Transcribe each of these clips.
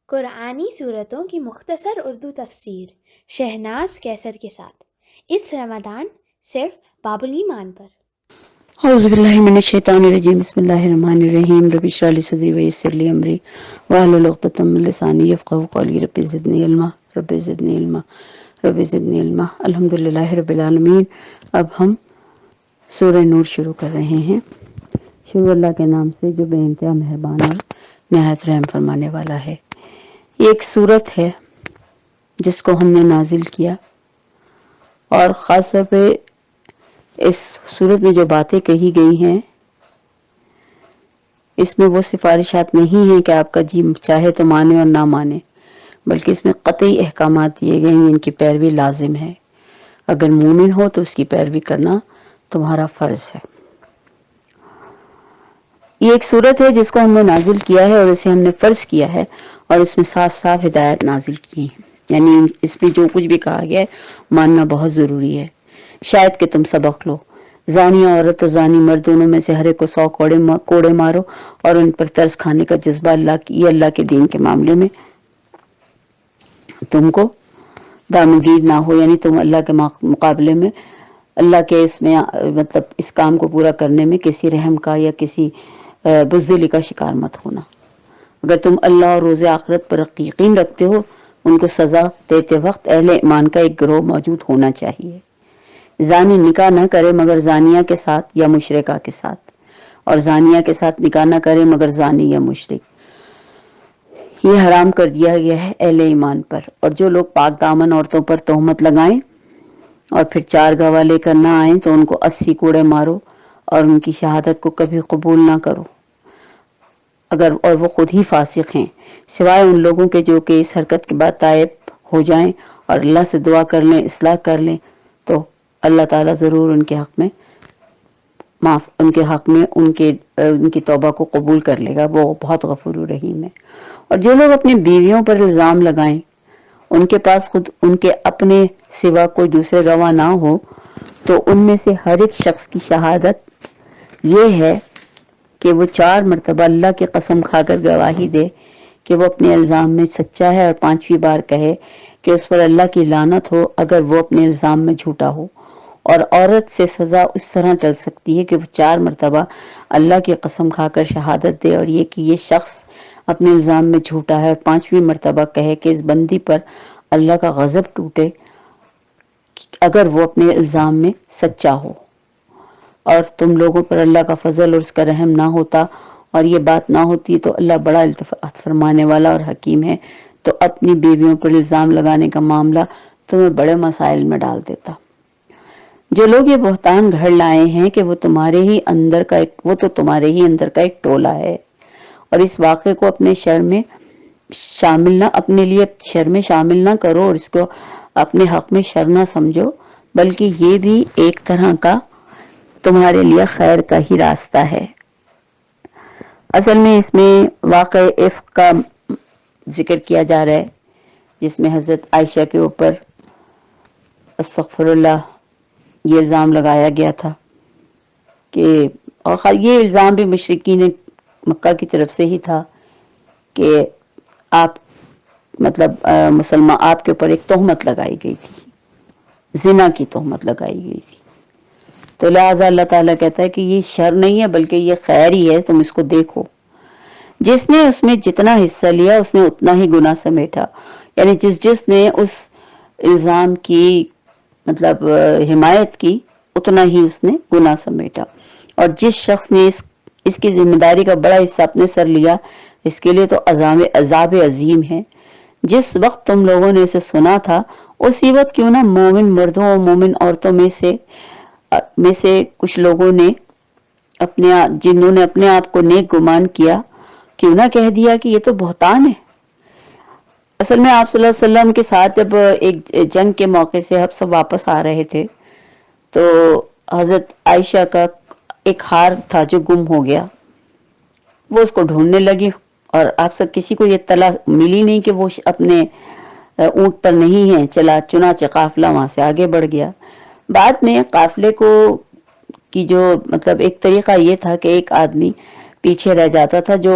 قرآنی صورتوں کی مختصر اردو تفسیر شہناز کیسر کے ساتھ اس رمضان صرف باب الایمان پر۔ اعوذ باللہ من الشیطان الرجیم، بسم اللہ الرحمن الرحیم۔ رب اشرح لی صدری ویسر لی امری واحلل عقدۃ من لسانی یفقہوا قولی۔ رب زدنی علما رب زدنی علما رب زدنی علما۔ الحمدللہ رب العالمین۔ اب ہم سورہ نور شروع کر رہے ہیں۔ شروع اللہ کے نام سے جو بے انتہا مہربان اور نہایت رحم فرمانے والا ہے۔ یہ ایک سورت ہے جس کو ہم نے نازل کیا، اور خاص طور پہ اس سورت میں جو باتیں کہی گئی ہیں اس میں وہ سفارشات نہیں ہیں کہ آپ کا جی چاہے تو مانے اور نہ مانے، بلکہ اس میں قطعی احکامات دیے گئے ہیں جن کی پیروی لازم ہے۔ اگر مومن ہو تو اس کی پیروی کرنا تمہارا فرض ہے۔ یہ ایک سورت ہے جس کو ہم نے نازل کیا ہے اور اسے ہم نے فرض کیا ہے، اور اس میں صاف صاف ہدایت نازل کی ہیں، یعنی اس میں جو کچھ بھی کہا گیا ہے ماننا بہت ضروری ہے، شاید کہ تم سبق لو۔ زانی عورت اور زانی مرد دونوں میں سے ہر ایک کو 100 کوڑے مارو، اور ان پر ترس کھانے کا جذبہ اللہ کے دین کے معاملے میں تم کو دامنگیر نہ ہو، یعنی تم اللہ کے مقابلے میں اللہ کے اس میں مطلب اس کام کو پورا کرنے میں کسی رحم کا یا کسی بزدلی کا شکار مت ہونا۔ اگر تم اللہ اور روز آخرت پر یقین رکھتے ہو، ان کو سزا دیتے وقت اہل ایمان کا ایک گروہ موجود ہونا چاہیے۔ زانی نکاح نہ کرے مگر زانیہ کے ساتھ یا مشرکہ کے ساتھ، اور زانیہ کے ساتھ نکاح نہ کرے مگر زانی یا مشرک۔ یہ حرام کر دیا گیا ہے اہل ایمان پر۔ اور جو لوگ پاک دامن عورتوں پر تہمت لگائیں اور پھر 4 گواہ لے کر نہ آئیں تو ان کو 80 کوڑے مارو، اور ان کی شہادت کو کبھی قبول نہ کرو اور وہ خود ہی فاسق ہیں، سوائے ان لوگوں کے جو کہ اس حرکت کے بعد تائب ہو جائیں اور اللہ سے دعا کر لیں، اصلاح کر لیں، تو اللہ تعالیٰ ضرور ان کے حق میں ان کی توبہ کو قبول کر لے گا، وہ بہت غفور رحیم ہے۔ اور جو لوگ اپنی بیویوں پر الزام لگائیں، ان کے پاس خود ان کے اپنے سوا کوئی دوسرے گواہ نہ ہو، تو ان میں سے ہر ایک شخص کی شہادت یہ ہے کہ وہ 4 مرتبہ اللہ کی قسم کھا کر گواہی دے کہ وہ اپنے الزام میں سچا ہے، اور 5ویں بار کہے کہ اس پر اللہ کی لعنت ہو اگر وہ اپنے الزام میں جھوٹا ہو۔ اور عورت سے سزا اس طرح ٹل سکتی ہے کہ وہ 4 مرتبہ اللہ کی قسم کھا کر شہادت دے، اور یہ کہ یہ شخص اپنے الزام میں جھوٹا ہے، اور 5ویں مرتبہ کہے کہ اس بندی پر اللہ کا غضب ٹوٹے اگر وہ اپنے الزام میں سچا ہو۔ اور تم لوگوں پر اللہ کا فضل اور اس کا رحم نہ ہوتا اور یہ بات نہ ہوتی تو اللہ بڑا الطاف فرمانے والا اور حکیم ہے، تو اپنی بیویوں پر الزام لگانے کا معاملہ تمہیں بڑے مسائل میں ڈال دیتا۔ جو لوگ یہ بہتان گھڑ لائے ہیں کہ وہ تو تمہارے ہی اندر کا ایک ٹولہ ہے، اور اس واقعے کو اپنے لیے شر میں شامل نہ کرو، اور اس کو اپنے حق میں شر نہ سمجھو، بلکہ یہ بھی ایک طرح کا تمہارے لیے خیر کا ہی راستہ ہے۔ اصل میں اس میں واقع عفق کا ذکر کیا جا رہا ہے، جس میں حضرت عائشہ کے اوپر استغفر اللہ یہ الزام لگایا گیا تھا کہ، اور یہ الزام بھی مشرکین مکہ کی طرف سے ہی تھا کہ آپ مسلمان آپ کے اوپر ایک تہمت لگائی گئی تھی، زنا کی تہمت لگائی گئی تھی، تو لہٰذا اللہ تعالیٰ کہتا ہے کہ یہ شر نہیں ہے بلکہ یہ خیر ہی ہے، تم اس کو دیکھو۔ جس نے اس میں جتنا حصہ لیا اس نے اتنا ہی گناہ سمیٹا، یعنی جس نے اس الزام کی حمایت کی اتنا ہی اس نے گناہ سمیٹا، اور جس شخص نے اس کی ذمہ داری کا بڑا حصہ اپنے سر لیا، اس کے لیے تو عذاب عظیم ہے۔ جس وقت تم لوگوں نے اسے سنا تھا اسی وقت کیوں نہ مومن مردوں اور مومن عورتوں میں سے کچھ لوگوں نے جنہوں نے اپنے آپ کو نیک گمان کیا، کیوں نہ کہہ دیا کہ یہ تو بہتان ہے۔ اصل میں آپ صلی اللہ علیہ وسلم کے ساتھ جب ایک جنگ کے موقع سے ہم سب واپس آ رہے تھے تو حضرت عائشہ کا ایک ہار تھا جو گم ہو گیا، وہ اس کو ڈھونڈنے لگی، اور آپ سب کسی کو یہ اطلاع ملی نہیں کہ وہ اپنے اونٹ پر نہیں ہے، چنانچہ قافلہ وہاں سے آگے بڑھ گیا۔ بعد میں قافلے کی جو ایک طریقہ یہ تھا کہ ایک آدمی پیچھے رہ جاتا تھا جو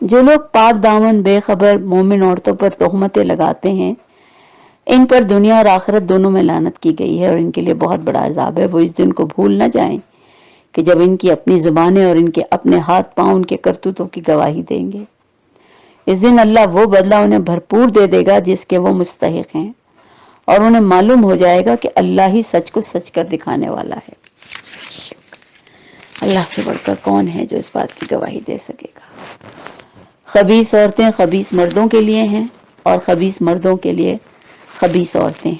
جو لوگ پاک دامن بے خبر مومن عورتوں پر تہمتیں لگاتے ہیں، ان پر دنیا اور آخرت دونوں میں لعنت کی گئی ہے اور ان کے لیے بہت بڑا عذاب ہے۔ وہ اس دن کو بھول نہ جائیں کہ جب ان کی اپنی زبانیں اور ان کے اپنے ہاتھ پاؤں ان کے کرتوتوں کی گواہی دیں گے۔ اس دن اللہ وہ بدلہ انہیں بھرپور دے دے گا جس کے وہ مستحق ہیں، اور انہیں معلوم ہو جائے گا کہ اللہ ہی سچ کو سچ کر دکھانے والا ہے۔ اللہ سے بڑھ کر کون ہے جو اس بات کی گواہی دے سکے گا؟ خبیث عورتیں خبیث مردوں کے لیے ہیں اور خبیث مردوں کے لیے خبیث عورتیں،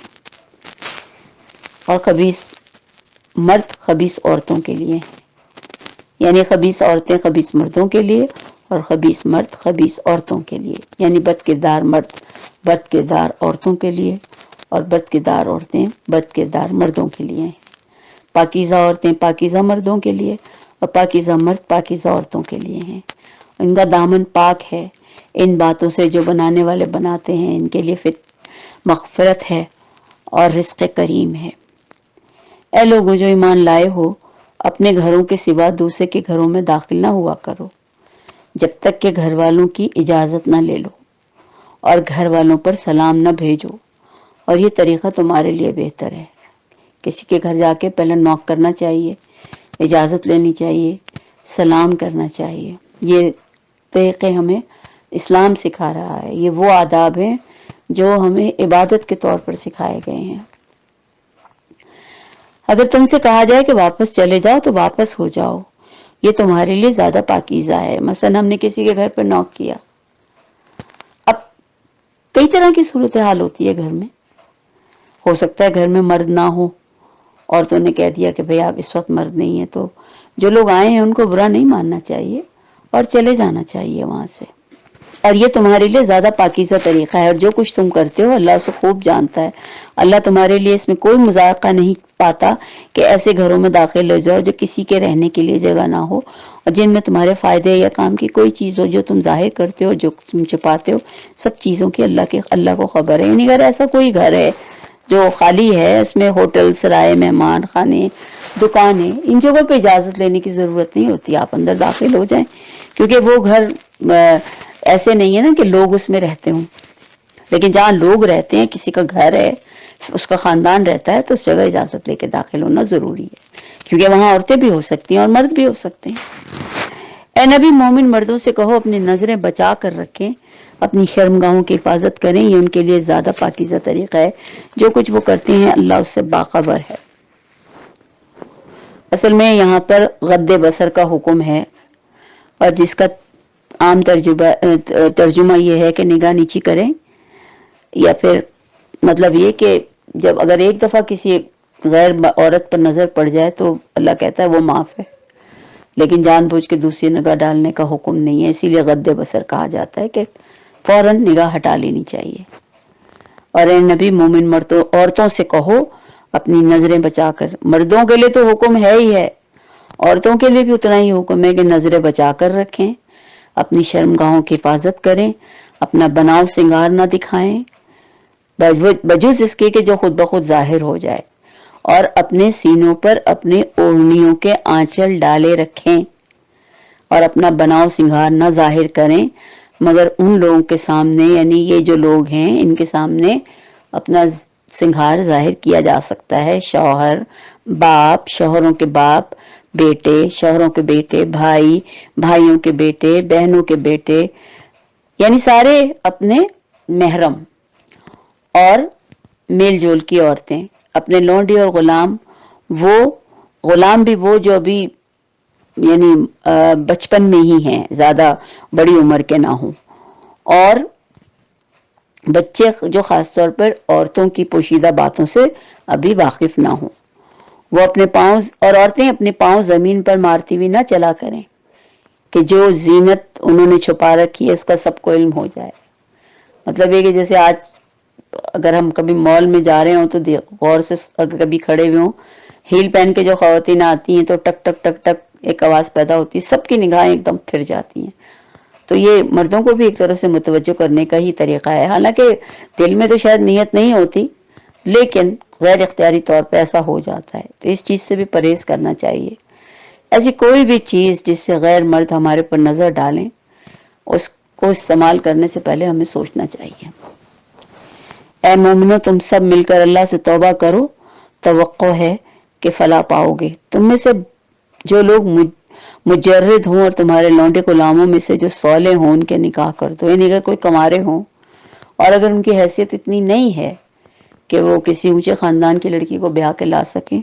اور خبیث مرد خبیث عورتوں کے لیے ہیں، یعنی خبیث عورتیں خبیث مردوں کے لیے اور خبیث مرد خبیث عورتوں کے لیے، یعنی بد کردار مرد بد کردار عورتوں کے لیے اور بد کردار عورتیں بد کردار مردوں کے لیے ہیں۔ پاکیزہ عورتیں پاکیزہ مردوں کے لیے اور پاکیزہ مرد پاکیزہ عورتوں کے لیے ہیں۔ ان کا دامن پاک ہے ان باتوں سے جو بنانے والے بناتے ہیں، ان کے لیے مغفرت ہے اور رزق کریم ہے۔ اے لوگوں جو ایمان لائے ہو، اپنے گھروں کے سوا دوسرے کے گھروں میں داخل نہ ہوا کرو جب تک کہ گھر والوں کی اجازت نہ لے لو، اور گھر والوں پر سلام نہ بھیجو، اور یہ طریقہ تمہارے لیے بہتر ہے۔ کسی کے گھر جا کے پہلے نوک کرنا چاہیے، اجازت لینی چاہیے، سلام کرنا چاہیے۔ یہ طریقے ہمیں اسلام سکھا رہا ہے، یہ وہ آداب ہیں جو ہمیں عبادت کے طور پر سکھائے گئے ہیں۔ اگر تم سے کہا جائے کہ واپس چلے جاؤ تو واپس ہو جاؤ، یہ تمہارے لیے زیادہ پاکیزہ ہے۔ مثلا ہم نے کسی کے گھر پر نوک کیا، اب کئی طرح کی صورتحال ہوتی ہے گھر میں، ہو سکتا ہے گھر میں مرد نہ ہو، عورتوں نے کہہ دیا کہ بھئی آپ اس وقت مرد نہیں ہیں، تو جو لوگ آئے ہیں ان کو برا نہیں ماننا چاہیے اور چلے جانا چاہیے وہاں سے، اور یہ تمہارے لیے زیادہ پاکیزہ طریقہ ہے۔ اور جو کچھ تم کرتے ہو اللہ اسے خوب جانتا ہے۔ اللہ تمہارے لیے اس میں کوئی مذائقہ نہیں پاتا کہ ایسے گھروں میں داخل ہو جاؤ جو کسی کے رہنے کے لیے جگہ نہ ہو، اور جن میں تمہارے فائدے یا کام کی کوئی چیز ہو، جو تم ظاہر کرتے ہو جو تم چھپاتے ہو، سب چیزوں کی اللہ کو خبر ہے۔ یعنی اگر ایسا کوئی گھر ہے جو خالی ہے، اس میں ہوٹل، سرائے، مہمان خانے، دکانیں، ان جگہوں پہ اجازت لینے کی ضرورت نہیں ہوتی، آپ اندر داخل ہو جائیں، کیونکہ وہ گھر ایسے نہیں ہے نا کہ لوگ اس میں رہتے ہوں، لیکن جہاں لوگ رہتے ہیں، کسی کا گھر ہے، اس کا خاندان رہتا ہے، تو اس جگہ اجازت لے کے داخل ہونا ضروری ہے، کیونکہ وہاں عورتیں بھی ہو سکتی ہیں اور مرد بھی ہو سکتے ہیں۔ اے نبی، مومن مردوں سے کہو اپنی نظریں بچا کر رکھیں، اپنی شرمگاہوں کی حفاظت کریں، یہ ان کے لیے زیادہ پاکیزہ طریقہ ہے۔ جو کچھ وہ کرتے ہیں اللہ اس سے باخبر ہے۔ اصل میں یہاں پر غض بصر کا حکم ہے، اور جس کا عام ترجمہ یہ ہے کہ نگاہ نیچی کریں، یا پھر مطلب یہ کہ جب اگر ایک دفعہ کسی غیر عورت پر نظر پڑ جائے تو اللہ کہتا ہے وہ معاف ہے، لیکن جان بوجھ کے دوسری نگاہ ڈالنے کا حکم نہیں ہے، اسی لیے غض بصر کہا جاتا ہے کہ فوراً نگاہ ہٹا لینی چاہیے۔ اور اے نبی، مومن مردوں عورتوں سے کہو اپنی نظریں بچا کر، مردوں کے لیے تو حکم ہے ہی ہے، عورتوں کے لیے بھی اتنا ہی حکم ہے کہ نظریں بچا کر رکھیں، اپنی شرمگاہوں کی حفاظت کریں، اپنا بناؤ سنگار نہ دکھائیں بجز اس کے کہ جو خود بخود ظاہر ہو جائے، اور اپنے سینوں پر اپنے اوڑھنیوں کے آنچل ڈالے رکھیں، اور اپنا بناؤ سنگار نہ ظاہر کریں مگر ان لوگوں کے سامنے، یعنی یہ جو لوگ ہیں ان کے سامنے اپنا سنگار ظاہر کیا جا سکتا ہے، شوہر، باپ، شوہروں کے باپ، بیٹے، شوہروں کے بیٹے، بھائی، بھائیوں کے بیٹے، بہنوں کے بیٹے، یعنی سارے اپنے محرم، اور میل جول کی عورتیں، اپنے لونڈی اور غلام بھی وہ جو ابھی یعنی بچپن میں ہی ہیں، زیادہ بڑی عمر کے نہ ہوں، اور بچے جو خاص طور پر عورتوں کی پوشیدہ باتوں سے ابھی واقف نہ ہوں، وہ اپنے پاؤں، اور عورتیں اپنے پاؤں زمین پر مارتی ہوئی نہ چلا کریں کہ جو زینت انہوں نے چھپا رکھی ہے اس کا سب کو علم ہو جائے۔ مطلب یہ کہ جیسے آج اگر ہم کبھی مال میں جا رہے ہوں تو غور سے اگر کبھی کھڑے ہوئے ہوں، ہیل پہن کے جو خواتین آتی ہیں تو ٹک ٹک ٹک ٹک ایک آواز پیدا ہوتی ہے، سب کی نگاہیں ایک دم پھر جاتی ہیں، تو یہ مردوں کو بھی ایک طرح سے متوجہ کرنے کا ہی طریقہ ہے، حالانکہ دل میں تو شاید نیت نہیں ہوتی، لیکن غیر اختیاری طور پہ ایسا ہو جاتا ہے، تو اس چیز سے بھی پرہیز کرنا چاہیے۔ ایسی کوئی بھی چیز جس سے غیر مرد ہمارے پر نظر ڈالیں اس کو استعمال کرنے سے پہلے ہمیں سوچنا چاہیے۔ اے مومنو، تم سب مل کر اللہ سے توبہ کرو، توقع ہے کہ فلاح پاؤ گے۔ تم میں سے جو لوگ مجرد ہوں اور تمہارے لونڈے غلاموں میں سے جو صالح ہوں ان کے نکاح کر دو، یعنی اگر کوئی کمارے ہوں اور اگر ان کی حیثیت اتنی نہیں ہے کہ وہ کسی اونچے خاندان کی لڑکی کو بیاہ کے لا سکیں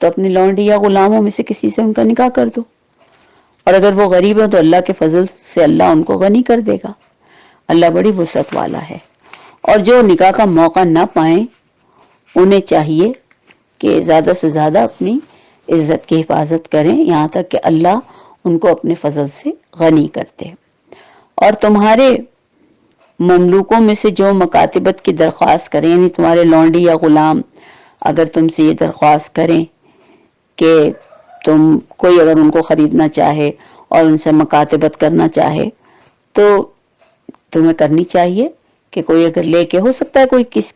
تو اپنی لونڈی یا غلاموں میں سے کسی سے ان کا نکاح کر دو، اور اگر وہ غریب ہیں تو اللہ کے فضل سے اللہ ان کو غنی کر دے گا، اللہ بڑی وسعت والا ہے۔ اور جو نکاح کا موقع نہ پائیں انہیں چاہیے کہ زیادہ سے زیادہ اپنی عزت کی حفاظت کریں یہاں تک کہ اللہ ان کو اپنے فضل سے غنی کر دے۔ اور تمہارے مملوکوں میں سے جو مکاتبت کی درخواست کریں، یعنی تمہارے لونڈی یا غلام اگر تم سے یہ درخواست کریں کہ تم کوئی اگر ان کو خریدنا چاہے اور ان سے مکاتبت کرنا چاہے تو تمہیں کرنی چاہیے کہ کوئی اگر لے کے، ہو سکتا ہے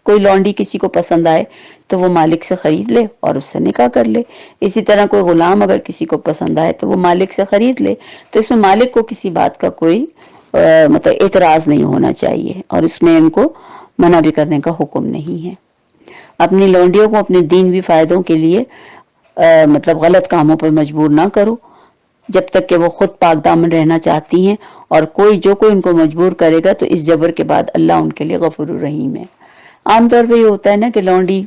کوئی لونڈی کسی کو پسند آئے تو وہ مالک سے خرید لے اور اس سے نکاح کر لے، اسی طرح کوئی غلام اگر کسی کو پسند آئے تو وہ مالک سے خرید لے، تو اس میں مالک کو کسی بات کا کوئی مطلب اعتراض نہیں ہونا چاہیے اور اس میں ان کو منع بھی کرنے کا حکم نہیں ہے۔ اپنی لونڈیوں کو اپنے دینوی فائدوں کے لیے مطلب غلط کاموں پر مجبور نہ کرو جب تک کہ وہ خود پاک دامن رہنا چاہتی ہیں، اور جو کوئی ان کو مجبور کرے گا تو اس جبر کے بعد اللہ ان کے لیے غفور الرحیم ہے۔ عام طور پہ یہ ہوتا ہے نا کہ لونڈی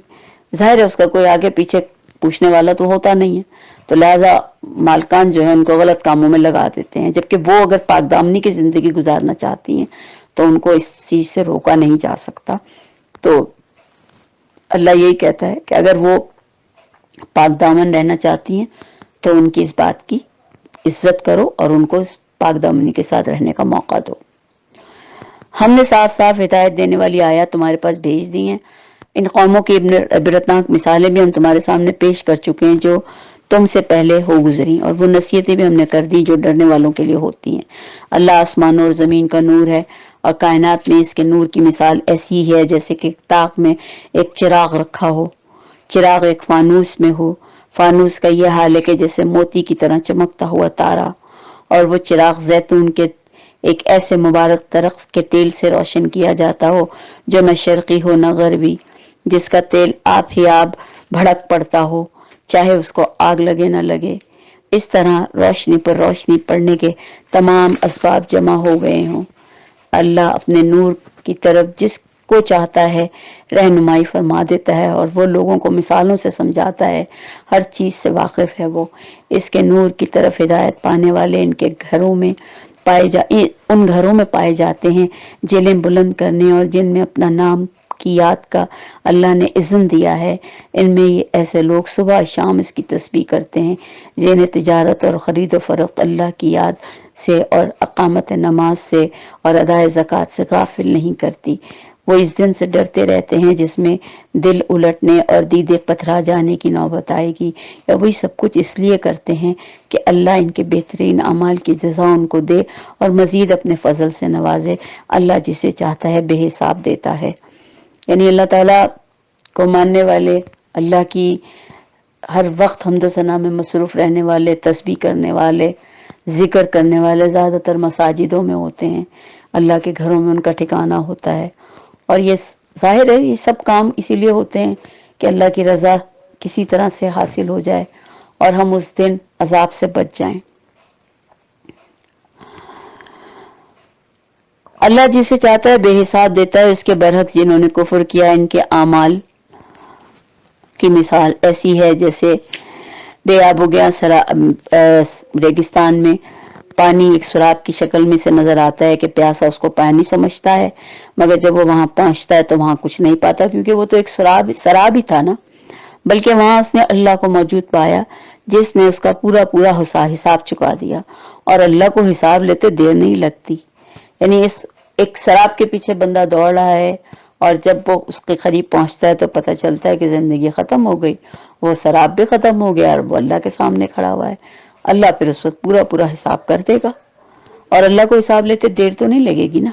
ظاہر ہے اس کا کوئی آگے پیچھے پوچھنے والا تو ہوتا نہیں ہے، تو لہٰذا مالکان جو ہے ان کو غلط کاموں میں لگا دیتے ہیں، جبکہ وہ اگر پاک دامنی کی زندگی گزارنا چاہتی ہیں تو ان کو اس چیز سے روکا نہیں جا سکتا۔ تو اللہ یہی کہتا ہے کہ اگر وہ پاک دامن رہنا چاہتی ہیں تو ان کی اس بات کی عزت کرو اور ان کو اس پاک دامنی کے ساتھ رہنے کا موقع دو۔ ہم نے صاف صاف ہدایت دینے والی آیات تمہارے پاس بھیج دی ہیں، ان قوموں کی عبرتناک مثالیں بھی ہم تمہارے سامنے پیش کر چکے ہیں جو تم سے پہلے ہو گزری، اور وہ نصیحتیں بھی ہم نے کر دی جو ڈرنے والوں کے لیے ہوتی ہیں۔ اللہ آسمانوں اور زمین کا نور ہے، اور کائنات میں اس کے نور کی مثال ایسی ہے جیسے کہ طاق میں ایک چراغ رکھا ہو، چراغ ایک فانوس میں ہو، فانوس کا یہ حال ہے کہ جیسے موتی کی طرح چمکتا ہوا تارا، اور وہ چراغ زیتون کے ایک ایسے مبارک درخت کے تیل سے روشن کیا جاتا ہو جو نہ شرقی ہو نہ غربی، جس کا تیل آپ ہی آپ بھڑک پڑتا ہو چاہے اس کو آگ لگے نہ لگے۔ اس طرح روشنی پر روشنی پڑنے کے تمام اسباب جمع ہو گئے ہوں۔ اللہ اپنے نور کی طرف جس کو چاہتا ہے رہنمائی فرما دیتا ہے، اور وہ لوگوں کو مثالوں سے سمجھاتا ہے، ہر چیز سے واقف ہے وہ۔ اس کے نور کی طرف ہدایت پانے والے ان گھروں میں پائے جاتے ہیں جنہیں بلند کرنے اور جن میں اپنا نام کی یاد کا اللہ نے اذن دیا ہے، ان میں یہ ایسے لوگ صبح شام اس کی تسبیح کرتے ہیں جنہیں تجارت اور خرید و فروخت اللہ کی یاد سے اور اقامت نماز سے اور ادائے زکوٰۃ سے غافل نہیں کرتی۔ وہ اس دن سے ڈرتے رہتے ہیں جس میں دل الٹنے اور دیدے پتھرا جانے کی نوبت آئے گی، یا وہی سب کچھ اس لیے کرتے ہیں کہ اللہ ان کے بہترین اعمال کی جزا ان کو دے اور مزید اپنے فضل سے نوازے۔ اللہ جسے چاہتا ہے بے حساب دیتا ہے۔ یعنی اللہ تعالیٰ کو ماننے والے، اللہ کی ہر وقت حمد و ثنا میں مصروف رہنے والے، تسبیح کرنے والے، ذکر کرنے والے زیادہ تر مساجدوں میں ہوتے ہیں، اللہ کے گھروں میں ان کا ٹھکانہ ہوتا ہے، اور یہ ظاہر ہے یہ سب کام اسی لیے ہوتے ہیں کہ اللہ کی رضا کسی طرح سے حاصل ہو جائے اور ہم اس دن عذاب سے بچ جائیں۔ اللہ جسے چاہتا ہے بے حساب دیتا ہے، اس کے برعکس جنہوں نے کفر کیا ان کے اعمال کی مثال ایسی ہے جیسے بے آب و گیا ریگستان میں پانی ایک سراب کی شکل میں سے نظر آتا ہے کہ پیاسا اس کو پانی سمجھتا ہے، مگر جب وہ وہاں پہنچتا ہے تو وہاں کچھ نہیں پاتا، کیونکہ وہ تو ایک سراب ہی تھا نا، بلکہ وہاں اس نے اللہ کو موجود پایا جس نے اس کا پورا حساب چکا دیا، اور اللہ کو حساب لیتے دیر نہیں لگتی۔ یعنی ایک سراب کے پیچھے بندہ دوڑ رہا ہے، اور جب وہ اس کے قریب پہنچتا ہے تو پتہ چلتا ہے کہ زندگی ختم ہو گئی، وہ سراب بھی ختم ہو گیا اور وہ اللہ کے سامنے کھڑا ہوا ہے۔ اللہ پھر اس وقت پورا حساب کر دے گا، اور اللہ کو حساب لیتے دیر تو نہیں لگے گی نا۔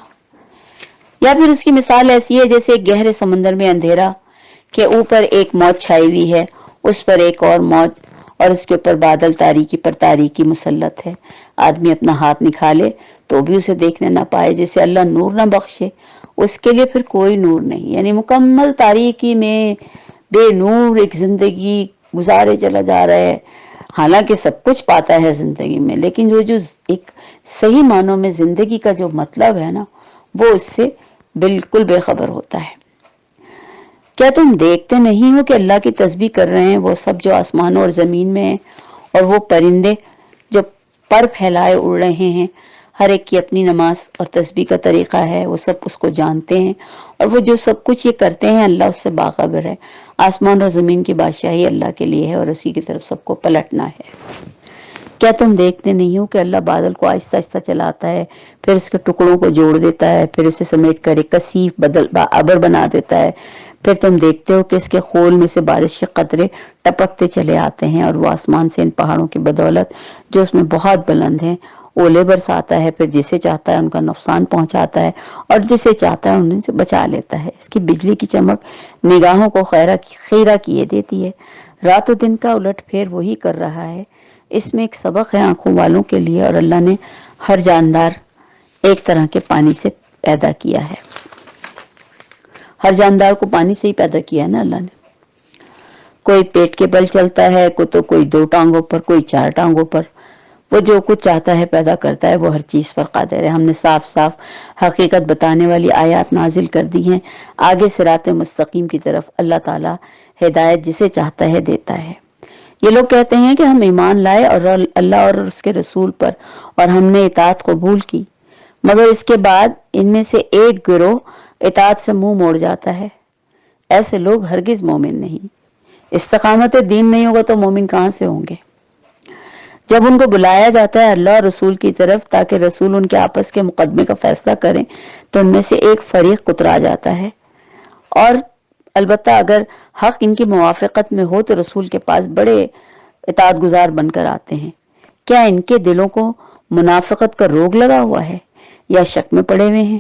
یا پھر اس کی مثال ایسی ہے جیسے ایک گہرے سمندر میں اندھیرا کے اوپر ایک موج چھائی ہوئی ہے، اس پر ایک اور موج، اور اس کے اوپر بادل تاریکی پر تاریکی مسلط ہے. آدمی اپنا ہاتھ نکالے تو بھی اسے دیکھنے نہ پائے. جسے اللہ نور نہ بخشے اس کے لیے پھر کوئی نور نہیں. یعنی مکمل تاریکی میں بے نور ایک زندگی گزارے چلا جا رہا ہے. حالانکہ سب کچھ پاتا ہے زندگی میں، لیکن جو ایک صحیح معنوں میں زندگی کا جو مطلب ہے نا، وہ اس سے بالکل بے خبر ہوتا ہے. کیا تم دیکھتے نہیں ہو کہ اللہ کی تسبیح کر رہے ہیں وہ سب جو آسمانوں اور زمین میں ہیں، اور وہ پرندے جو پر پھیلائے اڑ رہے ہیں؟ ہر ایک کی اپنی نماز اور تسبیح کا طریقہ ہے، وہ سب اس کو جانتے ہیں، اور وہ جو سب کچھ یہ کرتے ہیں اللہ اس سے باخبر ہے. آسمان اور زمین کی بادشاہی اللہ کے لیے ہے اور اسی کی طرف سب کو پلٹنا ہے. کیا تم دیکھتے نہیں ہو کہ اللہ بادل کو آہستہ آہستہ چلاتا ہے، پھر اس کے ٹکڑوں کو جوڑ دیتا ہے، پھر اسے سمیٹ کر ایک کثیف ابر بنا دیتا ہے. پھر تم دیکھتے ہو کہ اس کے خول میں سے بارش کے قطرے ٹپکتے چلے آتے ہیں، اور وہ آسمان سے ان پہاڑوں کی بدولت جو اس میں بہت بلند ہیں اولے برساتا ہے. پھر جسے چاہتا ہے ان کا نقصان پہنچاتا ہے، اور جسے چاہتا ہے ان سے بچا لیتا ہے. اس کی بجلی کی چمک نگاہوں کو خیرہ کیے دیتی ہے. رات و دن کا الٹ پھیر وہی کر رہا ہے. اس میں ایک سبق ہے آنکھوں والوں کے لیے. اور اللہ نے ہر جاندار ایک طرح کے پانی سے پیدا کیا ہے. ہر جاندار کو پانی سے ہی پیدا کیا ہے نا اللہ نے. کوئی پیٹ کے بل چلتا ہے، کوئی 2 ٹانگوں پر، کوئی 4 ٹانگوں پر. وہ جو کچھ چاہتا ہے پیدا کرتا ہے. وہ ہر چیز پر قادر ہے. ہم نے صاف صاف حقیقت بتانے والی آیات نازل کر دی ہیں آگے صراط مستقیم کی طرف. اللہ تعالی ہدایت جسے چاہتا ہے دیتا ہے. یہ لوگ کہتے ہیں کہ ہم ایمان لائے اور اللہ اور اس کے رسول پر، اور ہم نے اطاعت قبول کی، مگر اس کے بعد ان میں سے ایک گروہ اطاعت سے منہ موڑ جاتا ہے. ایسے لوگ ہرگز مومن نہیں. استقامت دین نہیں ہوگا تو مومن کہاں سے ہوں گے؟ جب ان کو بلایا جاتا ہے اللہ اور رسول کی طرف تاکہ رسول ان کے آپس کے مقدمے کا فیصلہ کریں، تو ان میں سے ایک فریق کترا جاتا ہے. اور البتہ اگر حق ان کی موافقت میں ہو تو رسول کے پاس بڑے اطاعت گزار بن کر آتے ہیں. کیا ان کے دلوں کو منافقت کا روگ لگا ہوا ہے، یا شک میں پڑے ہوئے ہیں،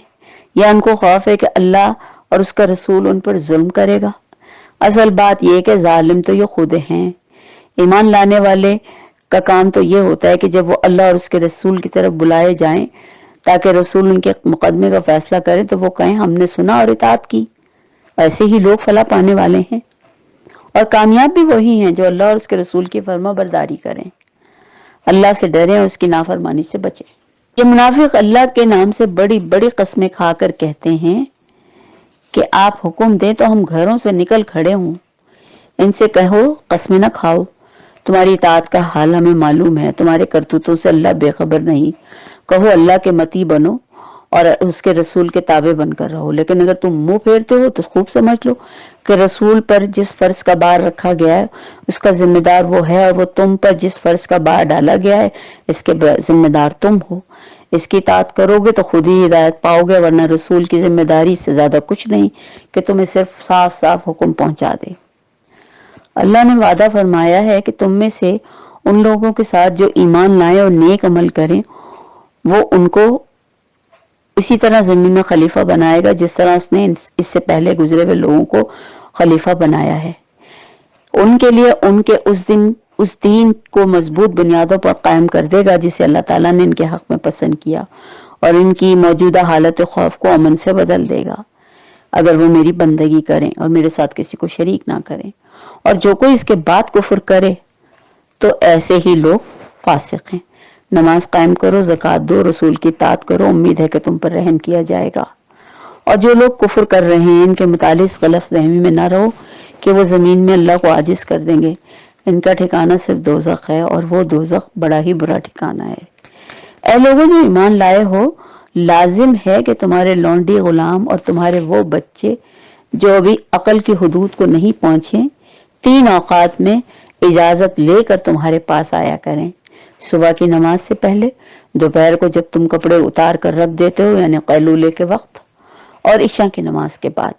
یا ان کو خوف ہے کہ اللہ اور اس کا رسول ان پر ظلم کرے گا؟ اصل بات یہ کہ ظالم تو یہ خود ہیں. ایمان لانے والے کا کام تو یہ ہوتا ہے کہ جب وہ اللہ اور اس کے رسول کی طرف بلائے جائیں تاکہ رسول ان کے مقدمے کا فیصلہ کریں تو وہ کہیں ہم نے سنا اور اطاعت کی. ایسے ہی لوگ فلاح پانے والے ہیں، اور کامیاب بھی وہی ہیں جو اللہ اور اس کے رسول کی فرما برداری کریں، اللہ سے ڈریں اور اس کی نافرمانی سے بچیں. یہ منافق اللہ کے نام سے بڑی بڑی قسمیں کھا کر کہتے ہیں کہ آپ حکم دیں تو ہم گھروں سے نکل کھڑے ہوں. ان سے کہو قسمیں نہ کھاؤ، تمہاری اطاعت کا حال ہمیں معلوم ہے، تمہارے کرتوتوں سے اللہ بے خبر نہیں. کہو اللہ کے متی بنو اور اس کے رسول کے تابع بن کر رہو. لیکن اگر تم منہ پھیرتے ہو تو خوب سمجھ لو کہ رسول پر جس فرض کا بار رکھا گیا ہے اس کا ذمہ دار وہ ہے، اور وہ تم پر جس فرض کا بار ڈالا گیا ہے اس کے ذمہ دار تم ہو. اس کی اطاعت کرو گے تو خود ہی ہدایت پاؤ گے، ورنہ رسول کی ذمہ داری اس سے زیادہ کچھ نہیں کہ تمہیں صرف صاف صاف حکم پہنچا دے. اللہ نے وعدہ فرمایا ہے کہ تم میں سے ان لوگوں کے ساتھ جو ایمان لائیں اور نیک عمل کریں وہ ان کو اسی طرح زمین میں خلیفہ بنائے گا جس طرح اس نے اس سے پہلے گزرے ہوئے لوگوں کو خلیفہ بنایا ہے. ان کے لیے ان کے اس دین کو مضبوط بنیادوں پر قائم کر دے گا جسے اللہ تعالیٰ نے ان کے حق میں پسند کیا، اور ان کی موجودہ حالت خوف کو امن سے بدل دے گا اگر وہ میری بندگی کریں اور میرے ساتھ کسی کو شریک نہ کریں. اور جو کوئی اس کے بعد کفر کرے تو ایسے ہی لوگ فاسق ہیں. نماز قائم کرو، زکوٰۃ دو، رسول کی اطاعت کرو، امید ہے کہ تم پر رحم کیا جائے گا. اور جو لوگ کفر کر رہے ہیں ان کے متعلق غلط فہمی میں نہ رہو کہ وہ زمین میں اللہ کو عاجز کر دیں گے. ان کا ٹھکانہ صرف دوزخ ہے، اور وہ دوزخ بڑا ہی برا ٹھکانہ ہے. اے لوگوں جو ایمان لائے ہو، لازم ہے کہ تمہارے لونڈی غلام اور تمہارے وہ بچے جو ابھی عقل کی حدود کو نہیں پہنچے 3 اوقات میں اجازت لے کر تمہارے پاس آیا کریں. صبح کی نماز سے پہلے، دوپہر کو جب تم کپڑے اتار کر رکھ دیتے ہو یعنی قیلولے کے وقت، اور عشاء کی نماز کے بعد.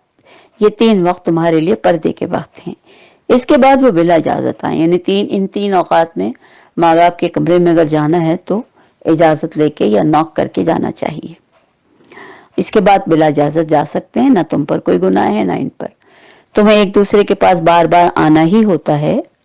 یہ 3 وقت تمہارے لیے پردے کے وقت ہیں. اس کے بعد وہ بلا اجازت آئیں، یعنی ان 3 اوقات میں ماں باپ کے کمرے میں اگر جانا ہے تو اجازت لے کے یا نوک کر کے جانا چاہیے. اس کے بعد بلا اجازت جا سکتے ہیں. نہ تم پر کوئی گناہ ہے نہ ان پر. تمہیں ایک دوسرے کے پاس بار بار آنا ہی ہوتا ہے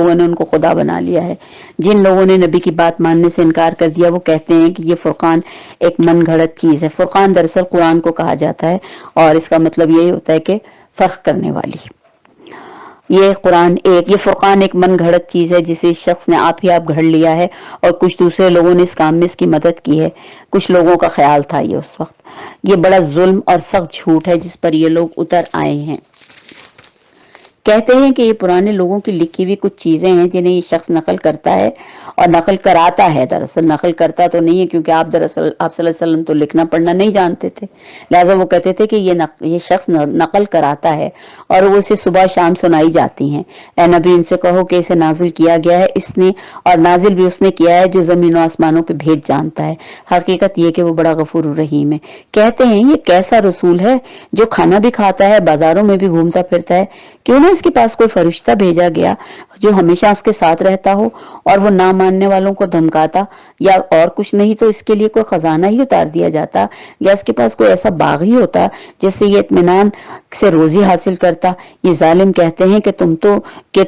لوگوں نے ان کو خدا بنا لیا ہے، جن لوگوں نے نبی کی بات ماننے سے انکار کر دیا، وہ کہتے ہیں کہ یہ فرقان ایک من گھڑت چیز ہے۔ فرقان دراصل قرآن کو کہا جاتا ہے اور اس کا مطلب یہی ہوتا ہے کہ فرق کرنے والی۔ یہ فرقان ایک من گھڑت چیز ہے جسے اس شخص نے آپ ہی آپ گھڑ لیا ہے، اور کچھ دوسرے لوگوں نے اس کام میں اس کی مدد کی ہے۔ کچھ لوگوں کا خیال تھا یہ اس وقت۔ یہ بڑا ظلم اور سخت جھوٹ ہے جس پر یہ لوگ اتر آئے ہیں۔ کہتے ہیں کہ یہ پرانے لوگوں کی لکھی ہوئی کچھ چیزیں ہیں جنہیں یہ شخص نقل کرتا ہے اور نقل کراتا ہے۔ دراصل نقل کرتا تو نہیں ہے، کیونکہ آپ صلی اللہ علیہ وسلم تو لکھنا پڑھنا نہیں جانتے تھے، لہٰذا وہ کہتے تھے کہ یہ شخص نقل کراتا ہے اور وہ اسے صبح شام سنائی جاتی ہیں۔ اے نبی، ان سے کہو کہ اسے نازل کیا گیا ہے اس نے، اور نازل بھی اس نے کیا ہے جو زمین و آسمانوں کے بھید جانتا ہے۔ حقیقت یہ کہ وہ بڑا غفور الرحیم ہے۔ کہتے ہیں یہ کیسا رسول ہے جو کھانا بھی کھاتا ہے، بازاروں میں بھی گھومتا پھرتا ہے؟ کیوں نہ اس کے پاس کوئی فرشتہ بھیجا گیا جو ہمیشہ اس کے ساتھ رہتا ہو اور وہ نہ ماننے والوں کو دھمکاتا، یا اور کچھ نہیں تو اس کے لیے کوئی خزانہ ہی اتار دیا جاتا، یا اس کے پاس کوئی ایسا باغ ہی ہوتا جس سے یہ اطمینان سے روزی حاصل کرتا۔ یہ ظالم کہتے ہیں کہ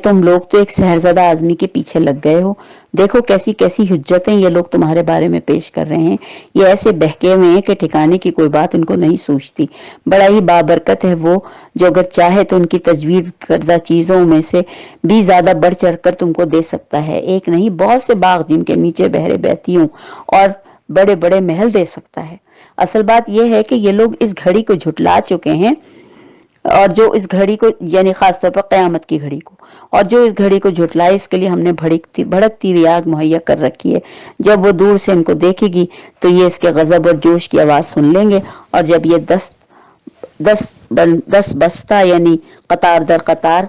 تم لوگ تو ایک سحرزدہ آدمی کے پیچھے لگ گئے ہو۔ دیکھو کیسی کیسی حجتیں یہ لوگ تمہارے بارے میں پیش کر رہے ہیں۔ یہ ایسے بہکے ہوئے ہیں کہ ٹھکانے کی کوئی بات ان کو نہیں سوچتی۔ بڑا ہی بابرکت ہے وہ جو اگر چاہے تو ان کی تجویز کردہ چیزوں میں سے بھی زیادہ بڑھ چڑھ کر تم کو دے سکتا ہے۔ ایک نہیں بہت سے باغ جن کے نیچے بہریں بہتی ہوں اور بڑے بڑے محل دے سکتا ہے۔ اصل بات یہ ہے کہ یہ لوگ اس گھڑی کو جھٹلا چکے ہیں، اور جو اس گھڑی کو، یعنی خاص طور پر قیامت کی گھڑی کو، اور جو اس گھڑی کو جھٹلائے اس کے لیے ہم نے بھڑکتی ہوئی آگ مہیا کر رکھی ہے۔ جب وہ دور سے ان کو دیکھے گی تو یہ اس کے غضب اور جوش کی آواز سن لیں گے، اور جب یہ دس بستہ یعنی قطار در قطار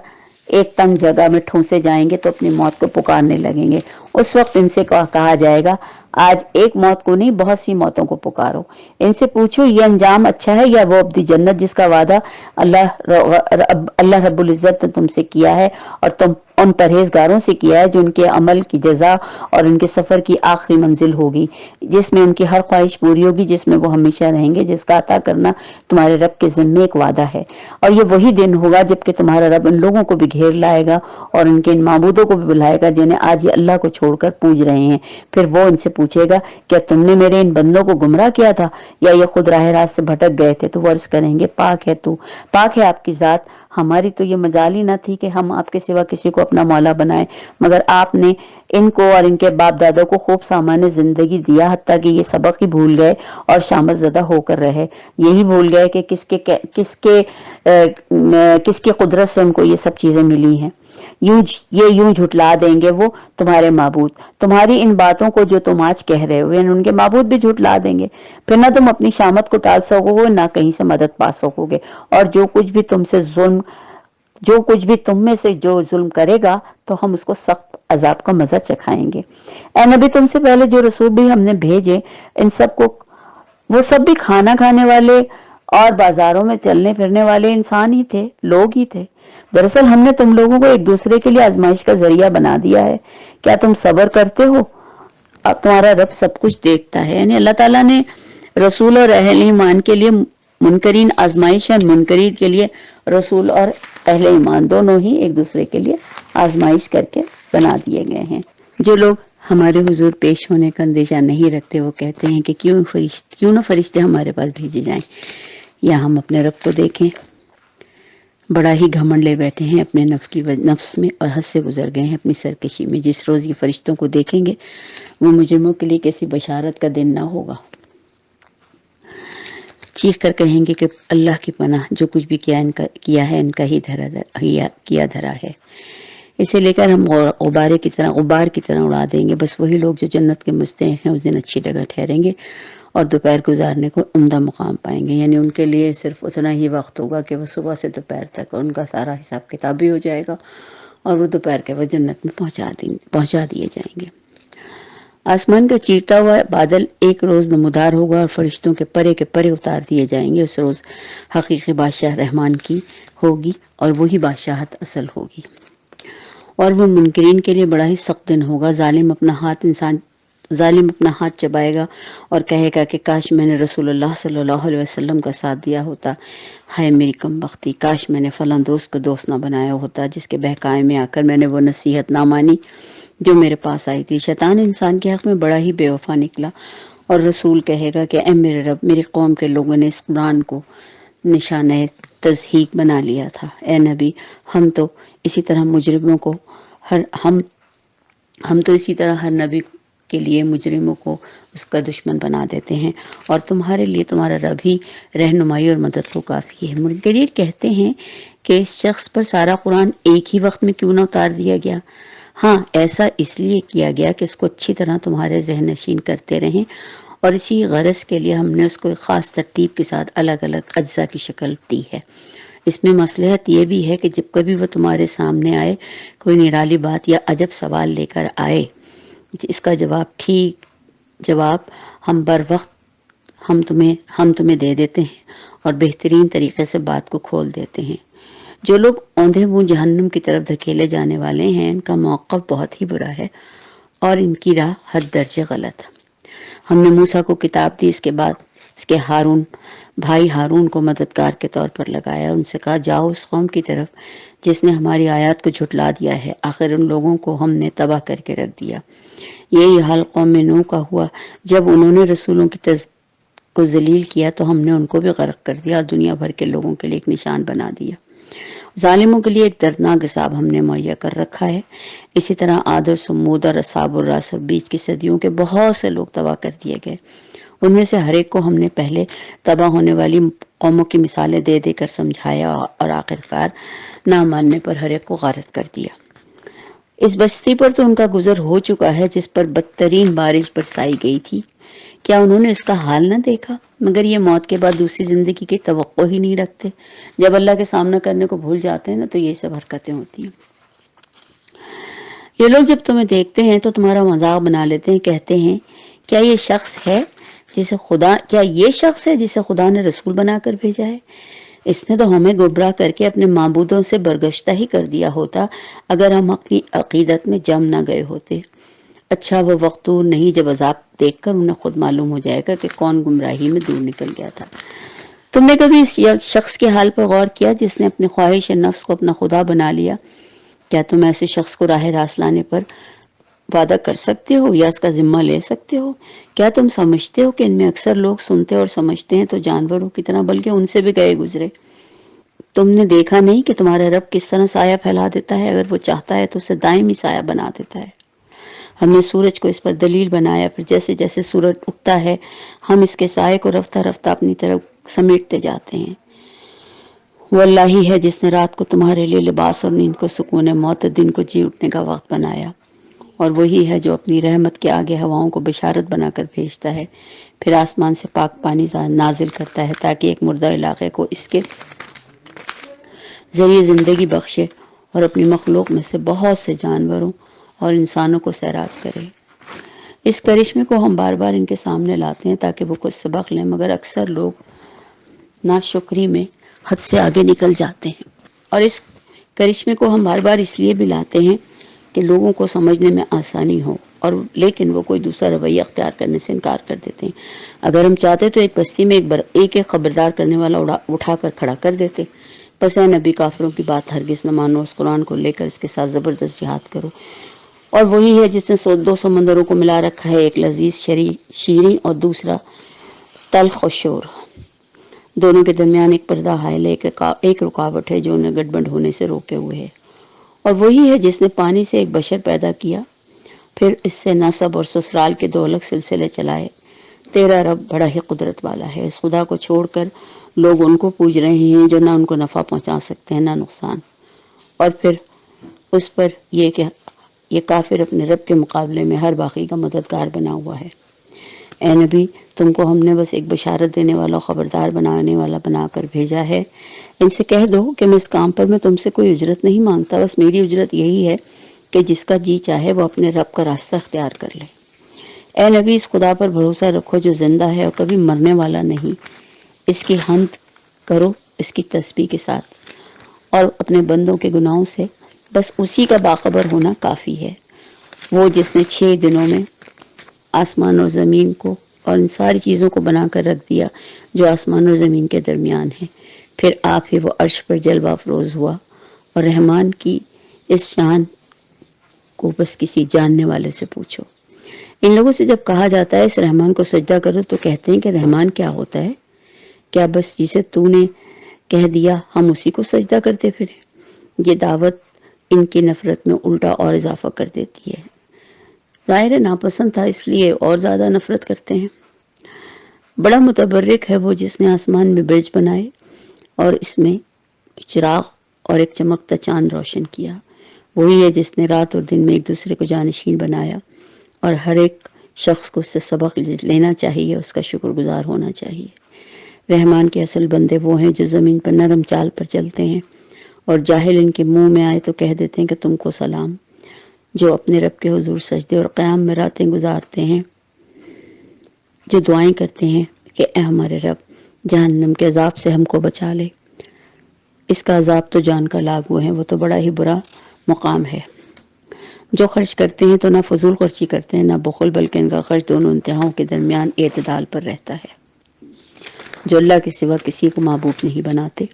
ایک تنگ جگہ میں ٹھونسے جائیں گے تو اپنی موت کو پکارنے لگیں گے۔ اس وقت ان سے کہا جائے گا، آج ایک موت کو نہیں بہت سی موتوں کو پکارو۔ ان سے پوچھو یہ انجام اچھا ہے یا وہ ابدی جنت جس کا وعدہ اللہ رب العزت نے تم سے کیا ہے اور تم ان پرہیزگاروں سے کیا ہے جو ان کے عمل کی جزا اور ان کے سفر کی آخری منزل ہوگی، جس میں ان کی ہر خواہش پوری ہوگی، جس میں وہ ہمیشہ رہیں گے، جس کا عطا کرنا تمہارے رب کے ذمے ایک وعدہ ہے۔ اور یہ وہی دن ہوگا جب کہ تمہارا رب ان لوگوں کو بھی گھیر لائے گا اور ان کے ان معبودوں کو بھی بلائے گا جنہیں آج یہ اللہ کو چھوڑ کر پوج رہے ہیں۔ پھر وہ ان سے پوچھے گا، کیا تم نے میرے ان بندوں کو گمراہ کیا تھا یا یہ خود راہ راست سے بھٹک گئے تھے؟ تو وہ عرض کریں گے، پاک ہے تو، پاک ہے آپ کی ذات، ہماری تو یہ مجال ہی نہ تھی کہ ہم آپ کے سوا کسی کو اپنا مولا بنائیں، مگر آپ نے ان کو اور ان کے باپ دادا کو خوب سامان زندگی دیا، حتیٰ کہ یہ سبق ہی بھول گئے اور شامت زدہ ہو کر رہے۔ یہی بھول گئے کہ کس کی قدرت سے ان کو یہ سب چیزیں ملی ہیں۔ یوں جھٹلا دیں گے وہ تمہارے معبود تمہاری ان باتوں کو جو تم آج کہہ رہے ہو، یعنی ان کے معبود بھی جھٹلا دیں گے۔ پھر نہ تم اپنی شامت کو ٹال سکو گے، نہ کہیں سے مدد پا سکو گے، اور جو کچھ بھی تم میں سے جو ظلم کرے گا تو ہم اس کو سخت عذاب کا مزہ چکھائیں گے۔ اے نبی، تم سے پہلے جو رسول بھی ہم نے بھیجے وہ سب بھی کھانا کھانے والے اور بازاروں میں چلنے پھرنے والے انسان ہی تھے، لوگ ہی تھے۔ دراصل ہم نے تم لوگوں کو ایک دوسرے کے لیے آزمائش کا ذریعہ بنا دیا ہے۔ کیا تم صبر کرتے ہو؟ اب تمہارا رب سب کچھ دیکھتا ہے۔ یعنی اللہ تعالیٰ نے رسول اور اہل ایمان کے لیے منکرین آزمائش، اور منکرین کے لیے رسول اور اہل ایمان دونوں ہی ایک دوسرے کے لیے آزمائش کر کے بنا دیے گئے ہیں۔ جو لوگ ہمارے حضور پیش ہونے کا اندیشہ نہیں رکھتے وہ کہتے ہیں کہ کیوں نہ فرشتے ہمارے پاس بھیجے جائیں یا ہم اپنے رب کو دیکھیں۔ بڑا ہی گھمنڈ لے بیٹھے ہیں اپنے نفس میں اور حد سے گزر گئے ہیں اپنی سرکشی میں۔ جس روز یہ فرشتوں کو دیکھیں گے وہ مجرموں کے لیے کیسی بشارت کا دن نہ ہوگا۔ چیخ کر کہیں گے کہ اللہ کی پناہ، جو کچھ بھی کیا ہے ان کا ہی کیا دھرا ہے، اسے لے کر ہم غبار کی طرح اڑا دیں گے۔ بس وہی لوگ جو جنت کے مستحق ہیں اس دن اچھی جگہ ٹھہریں گے اور دوپہر گزارنے کو عمدہ مقام پائیں گے۔ یعنی ان کے لیے صرف اتنا ہی وقت ہوگا کہ وہ صبح سے دوپہر تک ان کا سارا حساب کتاب بھی ہو جائے گا اور وہ دوپہر کے وہ جنت میں پہنچا دیے جائیں گے۔ آسمان کا چیرتا ہوا بادل ایک روز نمودار ہوگا اور فرشتوں کے پرے اتار دیے جائیں گے۔ اس روز حقیقی بادشاہ رحمان کی ہوگی اور وہی بادشاہت اصل ہوگی، اور وہ منکرین کے لیے بڑا ہی سخت دن ہوگا۔ ظالم اپنا ہاتھ چبائے گا اور کہے گا کہ کاش میں نے رسول اللہ صلی اللہ علیہ وسلم کا ساتھ دیا ہوتا، ہائے میری کم بختی، کاش میں نے فلاں دوست کو دوست نہ بنایا ہوتا جس کے بہکائے میں آ کر میں نے وہ نصیحت نہ مانی جو میرے پاس آئی تھی۔ شیطان انسان کے حق میں بڑا ہی بے وفا نکلا، اور رسول کہے گا کہ اے میرے رب، میری قوم کے لوگوں نے اس قرآن کو نشانہ تضحیک بنا لیا تھا، اے نبی ہم تو اسی طرح مجرموں کو ہم تو اسی طرح ہر نبی کے لیے مجرموں کو اس کا دشمن بنا دیتے ہیں، اور تمہارے لیے تمہارا رب ہی رہنمائی اور مدد کو کافی ہے۔ منکرین کہتے ہیں کہ اس شخص پر سارا قرآن ایک ہی وقت میں کیوں نہ اتار دیا گیا؟ ہاں، ایسا اس لیے کیا گیا کہ اس کو اچھی طرح تمہارے ذہن نشین کرتے رہیں، اور اسی غرض کے لیے ہم نے اس کو ایک خاص ترتیب کے ساتھ الگ الگ اجزاء کی شکل دی ہے۔ اس میں مصلحت یہ بھی ہے کہ جب کبھی وہ تمہارے سامنے آئے، کوئی نرالی بات یا عجب سوال لے کر آئے، اس کا جواب ہم بر وقت ہم تمہیں دے دیتے ہیں اور بہترین طریقے سے بات کو کھول دیتے ہیں۔ جو لوگ اوندھے منہ جہنم کی طرف دھکیلے جانے والے ہیں، ان کا موقف بہت ہی برا ہے اور ان کی راہ حد درجے غلط۔ ہم نے موسیٰ کو کتاب دی، اس کے بعد اس کے بھائی ہارون کو مددگار کے طور پر لگایا، ان سے کہا جاؤ اس قوم کی طرف جس نے ہماری آیات کو جھٹلا دیا ہے، آخر ان لوگوں کو ہم نے تباہ کر کے رکھ دیا۔ یہی حال قوم نوح کا ہوا، جب انہوں نے رسولوں کو ذلیل کیا تو ہم نے ان کو بھی غرق کر دیا اور دنیا بھر کے لوگوں کے لیے ایک نشان بنا دیا۔ ظالموں کے لیے ایک دردناک عذاب ہم نے مہیا کر رکھا ہے۔ اسی طرح عاد اور سمود اور اصحاب الرس اور بیچ کی صدیوں کے بہت سے لوگ تباہ کر دیے گئے۔ ان میں سے ہر ایک کو ہم نے پہلے تباہ ہونے والی قوموں کی مثالیں دے دے کر سمجھایا، اور آخرکار نہ ماننے پر ہر ایک کو غارت کر دیا۔ اس بستی پر تو ان کا گزر ہو چکا ہے جس پر بدترین بارش برسائی گئی تھی۔ کیا انہوں نے اس کا حال نہ دیکھا؟ مگر یہ موت کے بعد دوسری زندگی کی توقع ہی نہیں رکھتے۔ جب اللہ کے سامنا کرنے کو بھول جاتے ہیں نا تو یہ سب حرکتیں ہوتی ہیں۔ یہ لوگ جب تمہیں دیکھتے ہیں تو تمہارا مذاق بنا لیتے ہیں، کہتے ہیں کیا یہ شخص ہے جسے خدا نے رسول بنا کر بھیجا ہے؟ اس نے تو ہمیں گمراہ کر کے اپنے معبودوں سے برگشتہ ہی کر دیا ہوتا اگر ہم اپنی عقیدت میں جم نہ گئے ہوتے۔ اچھا وہ وقت دور نہیں جب عذاب دیکھ کر انہیں خود معلوم ہو جائے گا کہ کون گمراہی میں دور نکل گیا تھا۔ تم نے کبھی اس شخص کے حال پر غور کیا جس نے اپنے خواہش نفس کو اپنا خدا بنا لیا؟ کیا تم ایسے شخص کو راہ راست لانے پر وعدہ کر سکتے ہو یا اس کا ذمہ لے سکتے ہو؟ کیا تم سمجھتے ہو کہ ان میں اکثر لوگ سنتے اور سمجھتے ہیں تو جانوروں کی طرح، بلکہ ان سے بھی گئے گزرے۔ تم نے دیکھا نہیں کہ تمہارا رب کس طرح سایہ پھیلا دیتا ہے؟ اگر وہ چاہتا ہے تو اسے دائمی سایہ بنا دیتا ہے۔ ہم نے سورج کو اس پر دلیل بنایا، پھر جیسے جیسے سورج اٹھتا ہے ہم اس کے سائے کو رفتہ رفتہ اپنی طرف سمیٹتے جاتے ہیں۔ وہ اللہ ہی ہے جس نے رات کو تمہارے لیے لباس اور نیند کو سکون موت اور دن کو جی اٹھنے کا وقت بنایا، اور وہی ہے جو اپنی رحمت کے آگے ہواؤں کو بشارت بنا کر بھیجتا ہے، پھر آسمان سے پاک پانی نازل کرتا ہے تاکہ ایک مردہ علاقے کو اس کے ذریعے زندگی بخشے اور اپنی مخلوق میں سے بہت سے جانوروں اور انسانوں کو سیراب کرے۔ اس کرشمے کو ہم بار بار ان کے سامنے لاتے ہیں تاکہ وہ کچھ سبق لیں، مگر اکثر لوگ ناشکری میں حد سے آگے نکل جاتے ہیں، اور اس کرشمے کو ہم بار بار اس لیے بھی لاتے ہیں کہ لوگوں کو سمجھنے میں آسانی ہو، اور لیکن وہ کوئی دوسرا رویہ اختیار کرنے سے انکار کر دیتے ہیں۔ اگر ہم چاہتے تو ایک بستی میں ایک خبردار کرنے والا اٹھا کر کھڑا کر دیتے، بس اے نبی کافروں کی بات ہرگز نہ مانو، اس قرآن کو لے کر اس کے ساتھ زبردست جہاد کرو، اور وہی ہے جس نے دو سمندروں کو ملا رکھا ہے، ایک لذیذ شیریں اور دوسرا تلخ و شور، دونوں کے درمیان ایک پردہ حائل ہے، ایک رکاوٹ ہے جو انہیں گڑبڑ ہونے سے روکے ہوئے ہے، اور وہی ہے جس نے پانی سے ایک بشر پیدا کیا، پھر اس سے نسب اور سسرال کے دو الگ سلسلے چلائے۔ تیرا رب بڑا ہی قدرت والا ہے، اس خدا کو چھوڑ کر لوگ ان کو پوج رہے ہیں جو نہ ان کو نفع پہنچا سکتے ہیں نہ نقصان، اور پھر اس پر یہ کہ یہ کافر اپنے رب کے مقابلے میں ہر باقی کا مددگار بنا ہوا ہے۔ اے نبی، تم کو ہم نے بس ایک بشارت دینے والا خبردار بنانے والا بنا کر بھیجا ہے۔ ان سے کہہ دو کہ میں اس کام پر میں تم سے کوئی اجرت نہیں مانگتا، بس میری اجرت یہی ہے کہ جس کا جی چاہے وہ اپنے رب کا راستہ اختیار کر لے۔ اے نبی، اس خدا پر بھروسہ رکھو جو زندہ ہے اور کبھی مرنے والا نہیں، اس کی حمد کرو اس کی تسبیح کے ساتھ، اور اپنے بندوں کے گناہوں سے بس اسی کا باخبر ہونا کافی ہے۔ وہ جس نے 6 دنوں میں آسمان اور زمین کو اور ان ساری چیزوں کو بنا کر رکھ دیا جو آسمان اور زمین کے درمیان ہے. پھر آپ ہی وہ عرش پر جلوہ افروز ہوا. اور رحمان کی اس شان کو بس کسی جاننے والے سے پوچھو. ان لوگوں سے جب کہا جاتا ہے اس رحمان کو سجدہ کرو تو کہتے ہیں کہ رحمان کیا ہوتا ہے؟ کیا بس جسے تو نے کہہ دیا ہم اسی کو سجدہ کرتے پھریں؟ یہ دعوت ان کی نفرت میں الٹا اور اضافہ کر دیتی ہے. ظاہر ناپسند تھا اس لیے اور زیادہ نفرت کرتے ہیں. بڑا متبرک ہے وہ جس نے آسمان میں برج بنائے اور اس میں چراغ اور ایک چمکتا چاند روشن کیا. وہی ہے جس نے رات اور دن میں ایک دوسرے کو جانشین بنایا اور ہر ایک شخص کو اس سے سبق لینا چاہیے, اس کا شکر گزار ہونا چاہیے. رحمان کے اصل بندے وہ ہیں جو زمین پر نرم چال پر چلتے ہیں اور جاہل ان کے منہ میں آئے تو کہہ دیتے ہیں کہ تم کو سلام. جو اپنے رب کے حضور سجدے اور قیام میں راتیں گزارتے ہیں, جو دعائیں کرتے ہیں کہ اے ہمارے رب جہنم کے عذاب سے ہم کو بچا لے. اس کا عذاب تو جان کا لاگو ہے, وہ تو بڑا ہی برا مقام ہے. جو خرچ کرتے ہیں تو نہ فضول خرچی کرتے ہیں نہ بخل, بلکہ ان کا خرچ دونوں انتہاؤں کے درمیان اعتدال پر رہتا ہے. جو اللہ کے سوا کسی کو معبود نہیں بناتے,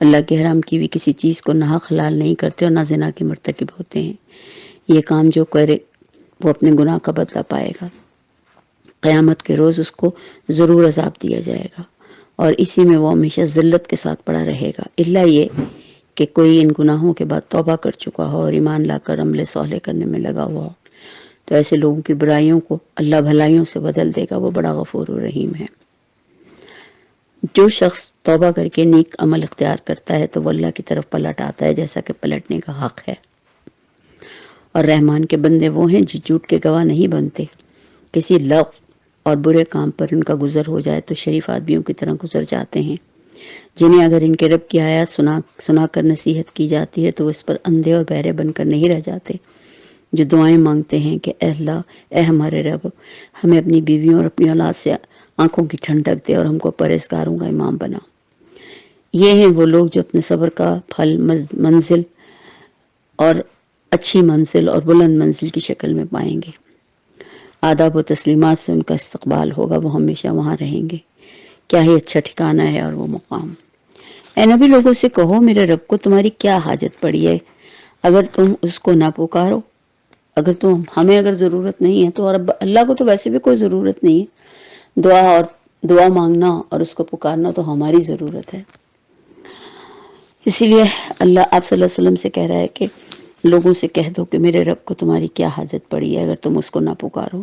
اللہ کے حرام کی بھی کسی چیز کو ناحق حلال نہیں کرتے اور نہ زنا کے مرتکب ہوتے ہیں. یہ کام جو کرے وہ اپنے گناہ کا بدلہ پائے گا. قیامت کے روز اس کو ضرور عذاب دیا جائے گا اور اسی میں وہ ہمیشہ ذلت کے ساتھ پڑا رہے گا, الا یہ کہ کوئی ان گناہوں کے بعد توبہ کر چکا ہو اور ایمان لا کر عمل صالح کرنے میں لگا ہوا ہو, تو ایسے لوگوں کی برائیوں کو اللہ بھلائیوں سے بدل دے گا. وہ بڑا غفور و رحیم ہے. جو شخص توبہ کر کے نیک عمل اختیار کرتا ہے تو وہ اللہ کی طرف پلٹ آتا ہے جیسا کہ پلٹنے کا حق ہے. اور رحمان کے بندے وہ ہیں جو جھوٹ کے گواہ نہیں بنتے. کسی لغو اور برے کام پر ان کا گزر ہو جائے تو شریف آدمیوں کی طرح گزر جاتے ہیں, جنہیں اگر ان کے رب کی آیات سنا کر نصیحت کی جاتی ہے تو وہ اس پر اندھے اور بہرے بن کر نہیں رہ جاتے. جو دعائیں مانگتے ہیں کہ اے اللہ, اے ہمارے رب, ہمیں اپنی بیویوں اور اپنی اولاد سے آنکھوں کی ٹھنڈک دے اور ہم کو پرہیزگاروں کا امام بنا. یہ ہیں وہ لوگ جو اپنے صبر کا پھل منزل اور اچھی منزل اور بلند منزل کی شکل میں پائیں گے. آداب و تسلیمات سے ان کا استقبال ہوگا, وہ ہمیشہ وہاں رہیں گے. کیا ہی اچھا ٹھکانہ ہے اور وہ مقام. اے نبی لوگوں سے کہو میرے رب کو تمہاری کیا حاجت پڑی ہے اگر تم اس کو نہ پکارو. اگر تم ہمیں اگر ضرورت نہیں ہے تو اور اللہ کو تو ویسے بھی کوئی ضرورت نہیں ہے. دعا مانگنا اور اس کو پکارنا تو ہماری ضرورت ہے. اسی لیے اللہ آپ صلی اللہ علیہ وسلم سے کہہ رہا ہے کہ لوگوں سے کہہ دو کہ میرے رب کو تمہاری کیا حاجت پڑی ہے اگر تم اس کو نہ پکارو.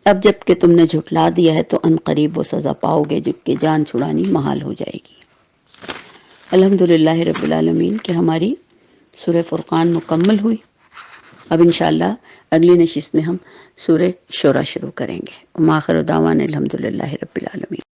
اب جب کہ تم نے جھٹلا دیا ہے تو ان قریب وہ سزا پاؤ گے جب کہ جان چھڑانی محال ہو جائے گی. الحمدللہ رب العالمین کہ ہماری سورہ فرقان مکمل ہوئی. اب انشاءاللہ اگلی نشست میں ہم سورہ شورا شروع کریں گے. وآخر دعوانا الحمدللہ رب العالمین.